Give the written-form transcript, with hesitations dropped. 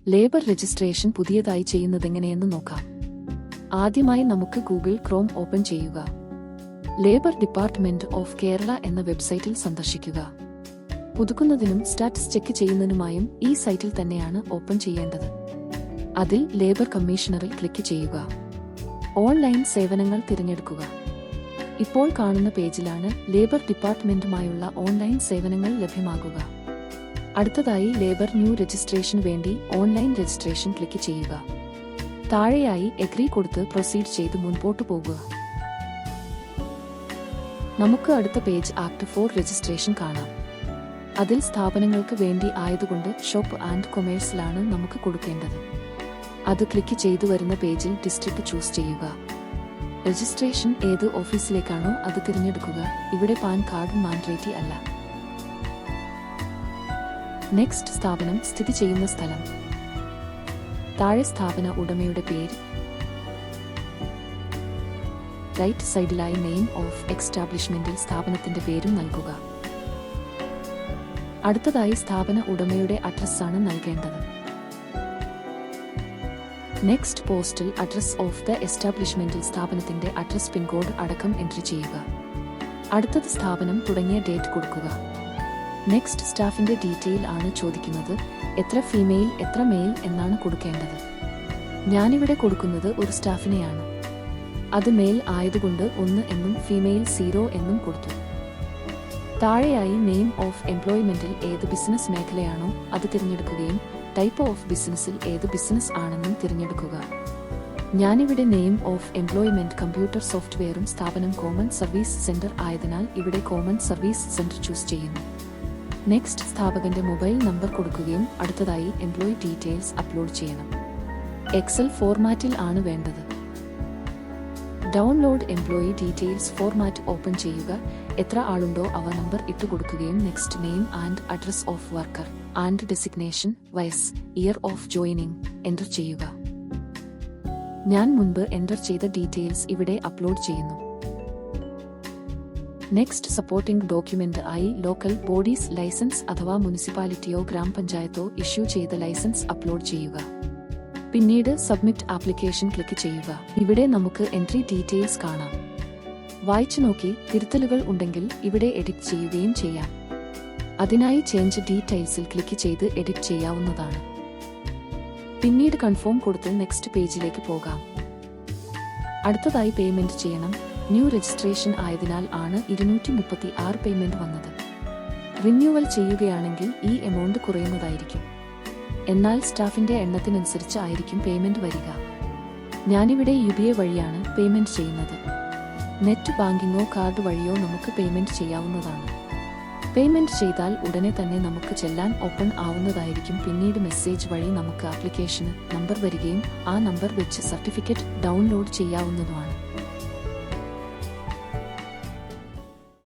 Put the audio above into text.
Labour registration പുതിയതായി ചെയ്യുന്നതെങ്ങനെയെന്ന് നോക്കാം. ആദ്യമായി നമുക്ക് ഗൂഗിൾ ക്രോം ഓപ്പൺ ചെയ്യുക. ലേബർ ഡിപ്പാർട്ട്മെന്റ് ഓഫ് കേരള എന്ന വെബ്സൈറ്റിൽ സന്ദർശിക്കുക. പുതുക്കുന്നതിനും സ്റ്റാറ്റസ് ചെക്ക് ചെയ്യുന്നതിനുമായും ഈ സൈറ്റിൽ തന്നെയാണ് ഓപ്പൺ ചെയ്യേണ്ടത്. അതിൽ ലേബർ കമ്മീഷണറിൽ ക്ലിക്ക് ചെയ്യുക. ഓൺലൈൻ സേവനങ്ങൾ തിരഞ്ഞെടുക്കുക. ഇപ്പോൾ കാണുന്ന പേജിലാണ് ലേബർ ഡിപ്പാർട്ട്മെന്റുമായുള്ള ഓൺലൈൻ സേവനങ്ങൾ ലഭ്യമാകുക. അടുത്തതായി ലേബർ ന്യൂ രജിസ്ട്രേഷന് വേണ്ടി ഓൺലൈൻ രജിസ്ട്രേഷൻ ക്ലിക്ക് ചെയ്യുക. താഴെയായി എഗ്രി കൊടുത്ത് പ്രൊസീഡ് ചെയ്ത് മുൻപോട്ട് പോകുക. നമുക്ക് അടുത്ത പേജ് ആക്ട് ഫോർ രജിസ്ട്രേഷൻ കാണാം. അതിൽ സ്ഥാപനങ്ങൾക്ക് വേണ്ടി ആയതുകൊണ്ട് ഷോപ്പ് ആൻഡ് കൊമേഴ്സിലാണ് നമുക്ക് കൊടുക്കേണ്ടത്. അത് ക്ലിക്ക് ചെയ്തു വരുന്ന പേജിൽ ഡിസ്ട്രിക്ട് ചൂസ് ചെയ്യുക. രജിസ്ട്രേഷൻ ഏത് ഓഫീസിലേക്കാണോ അത് തിരഞ്ഞെടുക്കുക. ഇവിടെ പാൻ കാർഡ് മാൻഡേറ്ററി അല്ല. നെക്സ്റ്റ് സ്ഥാപനം സ്ഥിതി ചെയ്യുന്ന സ്ഥലം. താഴെ സ്ഥാപന ഉടമയുടെ പേര്. റൈറ്റ് സൈഡിലായി നെയിം ഓഫ് എസ്റ്റാബ്ലിഷ്മെന്റിൽ സ്ഥാപനത്തിന്റെ പേരും നൽകുക. അടുത്തതായി സ്ഥാപന ഉടമയുടെ അഡ്രസ്സാണ് നൽകേണ്ടത്. Next postal address of the എസ്റ്റാബ്ലിഷ്മെന്റിൽ സ്ഥാപനത്തിന്റെ അഡ്രസ് പിൻകോഡ് അടക്കം എൻട്രി ചെയ്യുക. അടുത്തത് സ്ഥാപനം തുടങ്ങിയ ഡേറ്റ് കൊടുക്കുക. നെക്സ്റ്റ് സ്റ്റാഫിന്റെ ഡീറ്റെയിൽ ആണ് ചോദിക്കുന്നത്. എത്ര ഫീമെയിൽ എത്ര മെയിൽ എന്നാണ് കൊടുക്കേണ്ടത്. ഞാനിവിടെ കൊടുക്കുന്നത് ഒരു സ്റ്റാഫിനെയാണ്. അത് മെയിൽ ആയതുകൊണ്ട് 1 എന്നും ഫീമെയിൽ 0 എന്നും കൊടുത്തു. താഴെയായി നെയിം ഓഫ് എംപ്ലോയ്മെന്റിൽ ഏത് ബിസിനസ് മേഖലയാണോ അത് തിരഞ്ഞെടുക്കുകയും ടൈപ്പ് ഓഫ് ബിസിനസ്സിൽ ഏത് ബിസിനസ് ആണെന്നും തിരഞ്ഞെടുക്കുക. ഞാനിവിടെ നെയിം ഓഫ് എംപ്ലോയ്മെന്റ് കമ്പ്യൂട്ടർ സോഫ്റ്റ്വെയറും സ്ഥാപനം കോമൺ സർവീസ് സെന്റർ ആയതിനാൽ ഇവിടെ കോമൺ സർവീസ് സെന്റർ ചൂസ് ചെയ്യുന്നു. നെക്സ്റ്റ് സ്ഥാപകന്റെ മൊബൈൽ നമ്പർ കൊടുക്കുകയും അടുത്തതായി എംപ്ലോയി ഡീറ്റെയിൽസ് അപ്ലോഡ് ചെയ്യണം. എക്സൽ ഫോർമാറ്റിൽ ആണ് വേണ്ടത്. Download employee details format open ചെയ്യുക. എത്ര ആളുണ്ടോ അവ നമ്പർ ഇട്ടു കൊടുക്കുകയും next name and address of worker and designation വയസ്സ് ഇയർ ഓഫ് ജോയിനിങ് എൻ്റർ ചെയ്യുക. ഞാൻ മുൻപ് എൻ്റർ ചെയ്ത ഡീറ്റെയിൽസ് ഇവിടെ അപ്ലോഡ് ചെയ്യുന്നു. നെക്സ്റ്റ് സപ്പോർട്ടിംഗ് ഡോക്യുമെന്റ് ആയി ലോക്കൽ ബോഡീസ് ലൈസൻസ് അഥവാ മുനിസിപ്പാലിറ്റിയോ ഗ്രാമപഞ്ചായത്തോ ഇഷ്യൂ ചെയ്ത ലൈസൻസ് അപ്ലോഡ് ചെയ്യുക. പിന്നീട് സബ്മിറ്റ് ആപ്ലിക്കേഷൻ ക്ലിക്ക് ചെയ്യുക. ഇവിടെ നമുക്ക് എൻട്രി ഡീറ്റെയിൽസ് കാണാം. വായിച്ചു നോക്കി തിരുത്തലുകൾ ഉണ്ടെങ്കിൽ ഇവിടെ എഡിറ്റ് ചെയ്യുകയും ചെയ്യാം. അതിനായി ചേഞ്ച് ഡീറ്റെയിൽസിൽ ക്ലിക്ക് ചെയ്ത് എഡിറ്റ് ചെയ്യാവുന്നതാണ്. പിന്നീട് കൺഫേം കൊടുത്ത് നെക്സ്റ്റ് പേജിലേക്ക് പോകാം. അടുത്തതായി പേയ്മെന്റ് ചെയ്യണം. ന്യൂ രജിസ്ട്രേഷൻ ആയതിനാൽ ആണ് 236 പേയ്മെന്റ് വന്നത്. റിന്യൂവൽ ചെയ്യുകയാണെങ്കിൽ ഈ എമൗണ്ട് കുറയുന്നതായിരിക്കും. എന്നാൽ സ്റ്റാഫിന്റെ എണ്ണത്തിനനുസരിച്ച് ആയിരിക്കും പേയ്മെന്റ് വരിക. ഞാനിവിടെ UPI വഴിയാണ് പേയ്മെന്റ് ചെയ്യുന്നത്. നെറ്റ് ബാങ്കിങ്ങോ കാർഡ് വഴിയോ നമുക്ക് പേയ്മെന്റ് ചെയ്യാവുന്നതാണ്. പേയ്മെന്റ് ചെയ്താൽ ഉടനെ തന്നെ നമുക്ക് ചെല്ലാൻ ഓപ്പൺ ആവുന്നതായിരിക്കും. പിന്നീട് മെസ്സേജ് വഴി നമുക്ക് ആപ്ലിക്കേഷന് നമ്പർ വരികയും ആ നമ്പർ വെച്ച് സർട്ടിഫിക്കറ്റ് ഡൗൺലോഡ് ചെയ്യാവുന്നതുമാണ്.